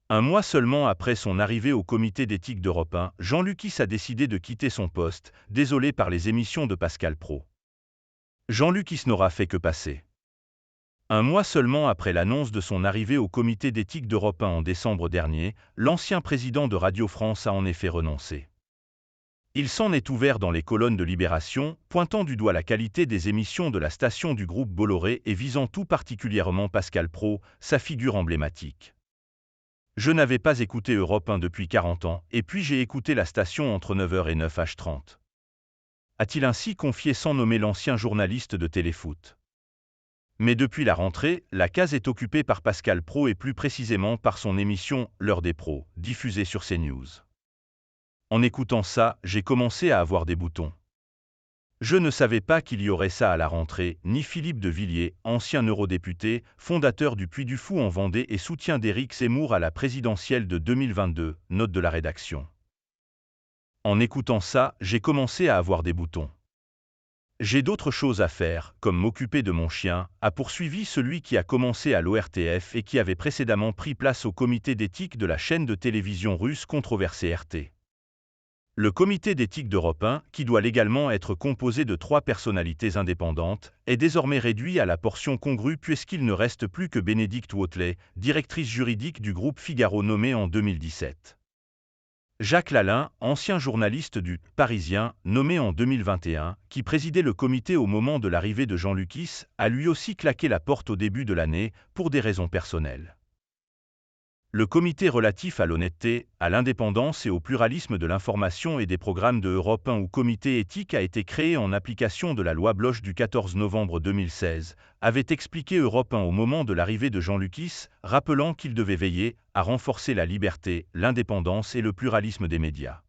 Un mois seulement après son arrivée au comité d'éthique d'Europe 1, Jean Lucas a décidé de quitter son poste, désolé par les émissions de Pascal Praud. Jean Lucas n'aura fait que passer. Un mois seulement après l'annonce de son arrivée au comité d'éthique d'Europe 1 en décembre dernier, l'ancien président de Radio France a en effet renoncé. Il s'en est ouvert dans les colonnes de Libération, pointant du doigt la qualité des émissions de la station du groupe Bolloré et visant tout particulièrement Pascal Praud, sa figure emblématique. Je n'avais pas écouté Europe 1 depuis 40 ans, et puis j'ai écouté la station entre 9h et 9h30. A-t-il ainsi confié sans nommer l'ancien journaliste de Téléfoot. Mais depuis la rentrée, la case est occupée par Pascal Praud et plus précisément par son émission « L'heure des pros », diffusée sur CNews. En écoutant ça, j'ai commencé à avoir des boutons. Je ne savais pas qu'il y aurait ça à la rentrée, ni Philippe de Villiers, ancien eurodéputé, fondateur du Puy du Fou en Vendée et soutien d'Éric Zemmour à la présidentielle de 2022, note de la rédaction. En écoutant ça, j'ai commencé à avoir des boutons. J'ai d'autres choses à faire, comme m'occuper de mon chien, a poursuivi celui qui a commencé à l'ORTF et qui avait précédemment pris place au comité d'éthique de la chaîne de télévision russe controversée RT. Le comité d'éthique d'Europe 1, qui doit légalement être composé de 3 personnalités indépendantes, est désormais réduit à la portion congrue puisqu'il ne reste plus que Bénédicte Wautlet, directrice juridique du groupe Figaro nommée en 2017. Jacques Lalin, ancien journaliste du Parisien, nommé en 2021, qui présidait le comité au moment de l'arrivée de Jean Lucas, a lui aussi claqué la porte au début de l'année, pour des raisons personnelles. Le comité relatif à l'honnêteté, à l'indépendance et au pluralisme de l'information et des programmes de Europe 1 ou comité éthique a été créé en application de la loi Bloch du 14 novembre 2016, avait expliqué Europe 1 au moment de l'arrivée de Jean Lucas, rappelant qu'il devait veiller à renforcer la liberté, l'indépendance et le pluralisme des médias.